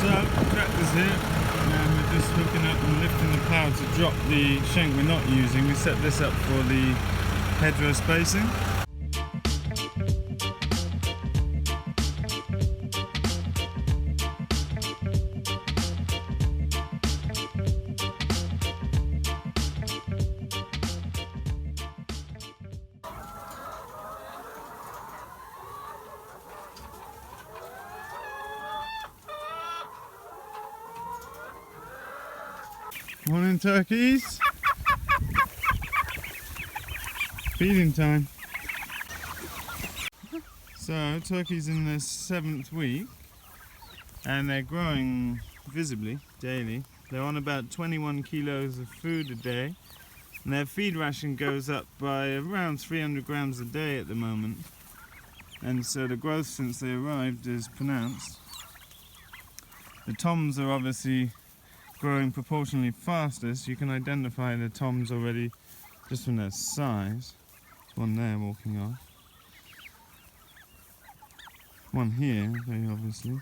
So, tractor's here, and we're just hooking up and lifting the plough to drop the shank we're not using. We set this up for the hedgerow spacing. Morning turkeys. Feeding time. So turkeys in their 7th week and they're growing visibly daily. They're on about 21 kilos of food a day and their feed ration goes up by around 300 grams a day at the moment, and so the growth since they arrived is pronounced. The toms are obviously growing proportionally fastest. You can identify the toms already just from their size. There's one there walking off. One here, very obviously.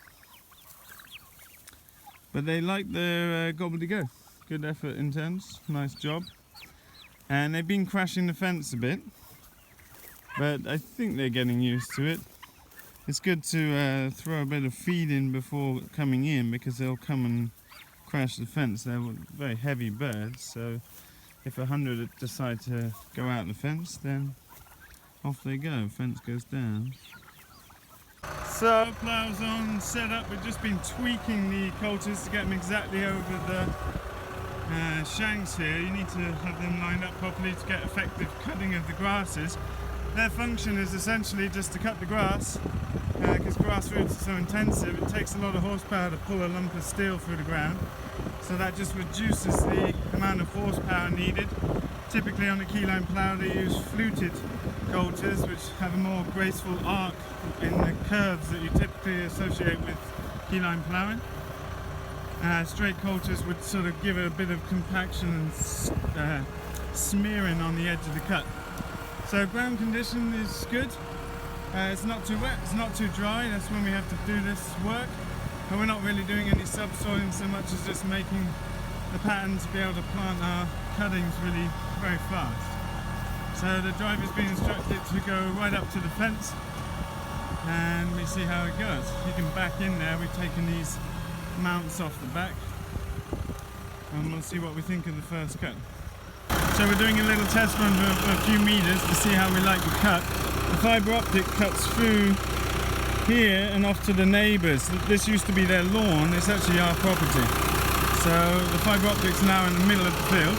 But they like their gobbledygook. Good effort, intense, nice job. And they've been crashing the fence a bit, but I think they're getting used to it. It's good to throw a bit of feed in before coming in, because they'll come and crash the fence. They're very heavy birds, so if 100 decide to go out the fence, then off they go, fence goes down. So ploughs on, set up. We've just been tweaking the coulters to get them exactly over the shanks here. You need to have them lined up properly to get effective cutting of the grasses. Their function is essentially just to cut the grass, because grass roots are so intensive. It takes a lot of horsepower to pull a lump of steel through the ground, so that just reduces the amount of horsepower needed. Typically on a keyline plow they use fluted coulters, which have a more graceful arc in the curves that you typically associate with keyline ploughing. Straight coulters would sort of give it a bit of compaction and smearing on the edge of the cut. So ground condition is good. It's not too wet, it's not too dry. That's when we have to do this work. But we're not really doing any subsoiling so much as just making the pattern to be able to plant our cuttings really very fast. So the driver's been instructed to go right up to the fence and we see how it goes. You can back in there. We've taken these mounts off the back and we'll see what we think of the first cut. So we're doing a little test run for a few meters to see how we like the cut. The fibre optic cuts through here and off to the neighbours. This used to be their lawn, it's actually our property. So the fibre optic's now in the middle of the field.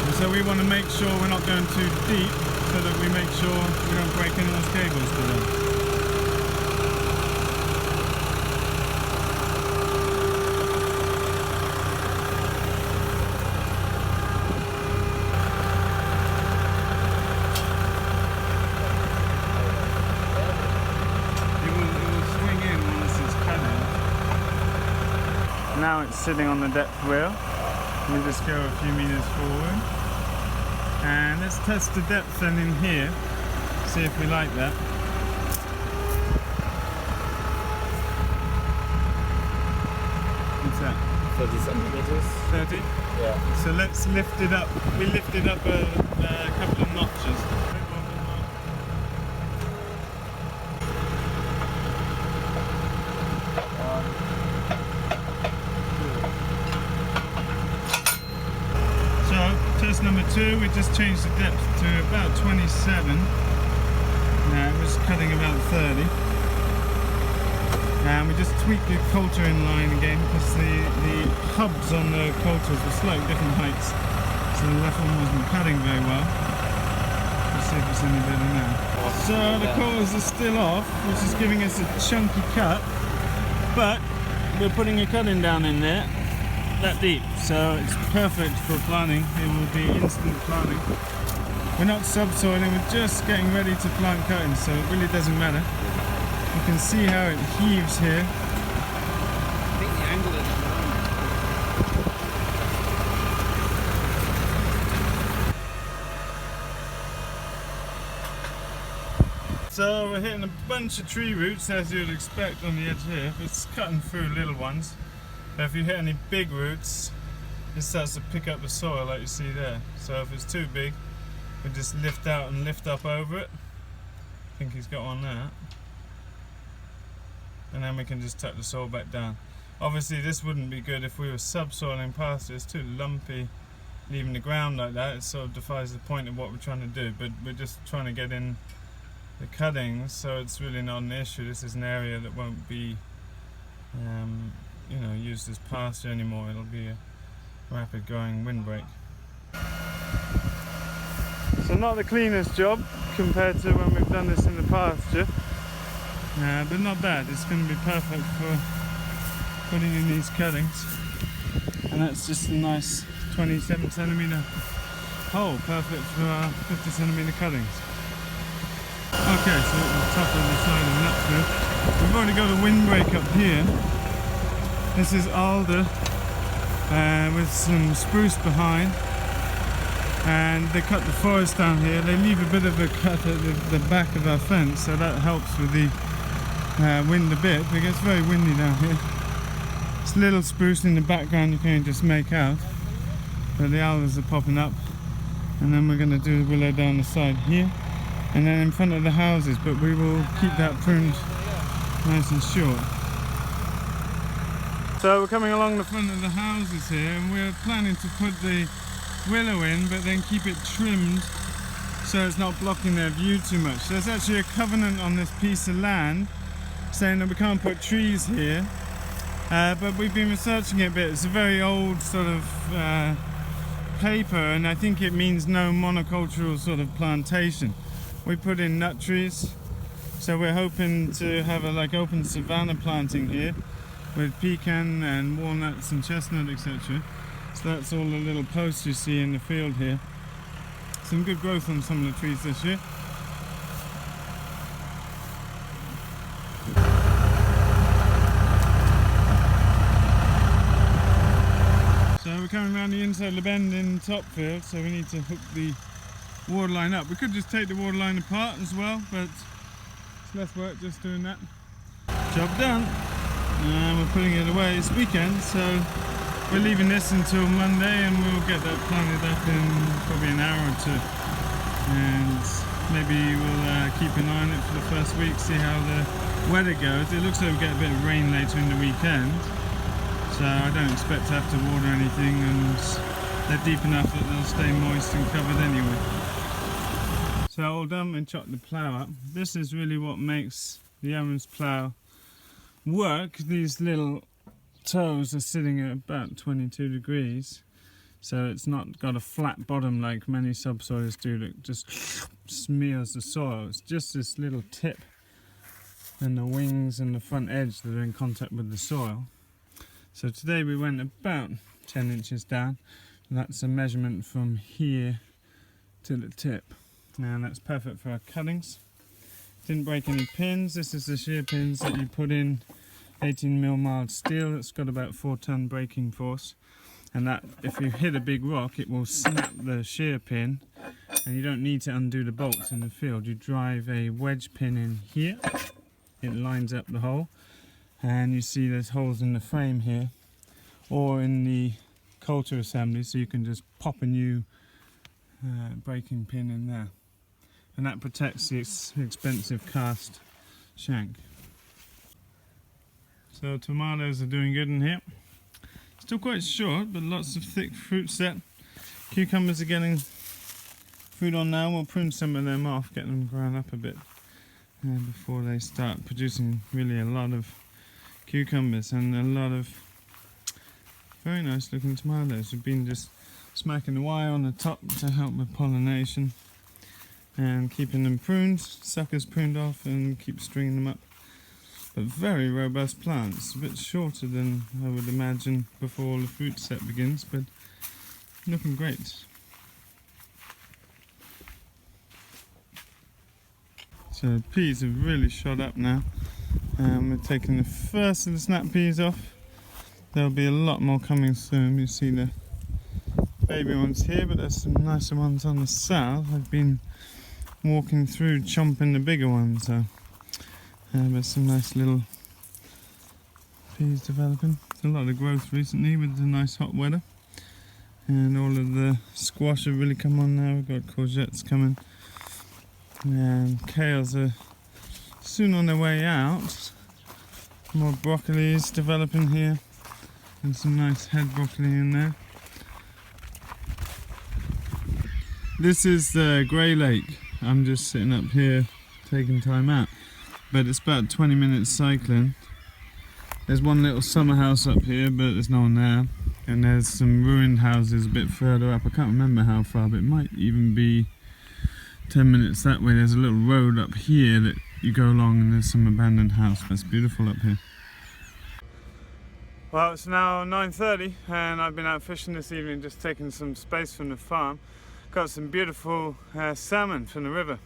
And so we want to make sure we're not going too deep, so that we make sure we don't break any of those cables to them. Now it's sitting on the depth wheel. We just go a few meters forward and let's test the depth then in here, see if we like that. What's that? 30 centimeters. 30? Yeah. So let's lift it up. We lifted up a couple of notches. Test number 2, we just changed the depth to about 27. Now it was cutting about 30. And we just tweaked the coulter in line again, because the hubs on the coulters were slightly different heights. So the left one wasn't cutting very well. Let's see if it's any better now. So the coulters are still off, which is giving us a chunky cut. But we're putting a cutting down in there. That deep, so it's perfect for planting. It will be instant planting. We're not subsoiling, we're just getting ready to plant cuttings, so it really doesn't matter. You can see how it heaves here. I think the angle is wrong. So we're hitting a bunch of tree roots, as you'd expect on the edge here. It's cutting through little ones. But if you hit any big roots, it starts to pick up the soil like you see there. So if it's too big, we just lift out and lift up over it. I think he's got one there. And then we can just tuck the soil back down. Obviously this wouldn't be good if we were subsoiling past it. It's too lumpy leaving the ground like that. It sort of defies the point of what we're trying to do. But we're just trying to get in the cuttings, so it's really not an issue. This is an area that won't be you know, used as pasture anymore. It'll be a rapid growing windbreak. So not the cleanest job compared to when we've done this in the pasture, but not bad. It's going to be perfect for putting in these cuttings, and that's just a nice 27cm hole, perfect for our 50cm cuttings. Okay, so at the top of the side of that field, we've already got a windbreak up here. This is alder with some spruce behind, and they cut the forest down here. They leave a bit of a cut at the back of our fence, so that helps with the wind a bit, because it's very windy down here. It's little spruce in the background you can't just make out, but the alders are popping up. And then we're going to do the willow down the side here, and then in front of the houses, but we will keep that pruned nice and short. So we're coming along the front of the houses here, and we're planning to put the willow in, but then keep it trimmed so it's not blocking their view too much. There's actually a covenant on this piece of land saying that we can't put trees here, but we've been researching it a bit. It's a very old sort of paper, and I think it means no monocultural sort of plantation. We put in nut trees, so we're hoping to have a like open savanna planting here with pecan and walnuts and chestnut, etc. So that's all the little posts you see in the field here. Some good growth on some of the trees this year. So we're coming around the inside of the bend in Topfield, so we need to hook the water line up. We could just take the water line apart as well, but it's less work just doing that. Job done. And we're putting it away. It's weekend, so we're leaving this until Monday, and we'll get that planted up in probably an hour or two. And maybe we'll keep an eye on it for the first week, see how the weather goes. It looks like we'll get a bit of rain later in the weekend, so I don't expect to have to water anything, and they're deep enough that they'll stay moist and covered anyway. So all done and chopped the plough up. This is really what makes the Yarman's plough work. These little toes are sitting at about 22 degrees, so it's not got a flat bottom like many subsoilers do that just smears the soil. It's just this little tip and the wings and the front edge that are in contact with the soil. So today we went about 10 inches down, and that's a measurement from here to the tip. Now that's perfect for our cuttings. Didn't break any pins. This is the shear pins that you put in 18mm mild steel. It's got about 4 ton braking force, and that if you hit a big rock it will snap the shear pin, and you don't need to undo the bolts in the field. You drive a wedge pin in here, it lines up the hole, and you see there's holes in the frame here or in the coulter assembly, so you can just pop a new braking pin in there, and that protects the expensive cast shank. So tomatoes are doing good in here. Still quite short, but lots of thick fruit set. Cucumbers are getting fruit on now. We'll prune some of them off, get them grown up a bit before they start producing really a lot of cucumbers and a lot of very nice looking tomatoes. We've been just smacking the wire on the top to help with pollination and keeping them pruned, suckers pruned off, and keep stringing them up. But very robust plants, a bit shorter than I would imagine before the fruit set begins, but looking great. So the peas have really shot up now. We're taking the first of the snap peas off. There'll be a lot more coming soon. You see the baby ones here, but there's some nicer ones on the south. I've been walking through chomping the bigger ones. So there's some nice little peas developing. There's a lot of growth recently with the nice hot weather, and all of the squash have really come on now. We've got courgettes coming, and kales are soon on their way out. More broccoli is developing here, and some nice head broccoli in there. This is the Grey Lake. I'm just sitting up here taking time out, but it's about 20 minutes cycling. There's one little summer house up here, but there's no one there, and there's some ruined houses a bit further up. I can't remember how far, but it might even be 10 minutes that way. There's a little road up here that you go along, and there's some abandoned house. That's beautiful up here. Well, it's now 9:30 and I've been out fishing this evening, just taking some space from the farm. Got some beautiful salmon from the river.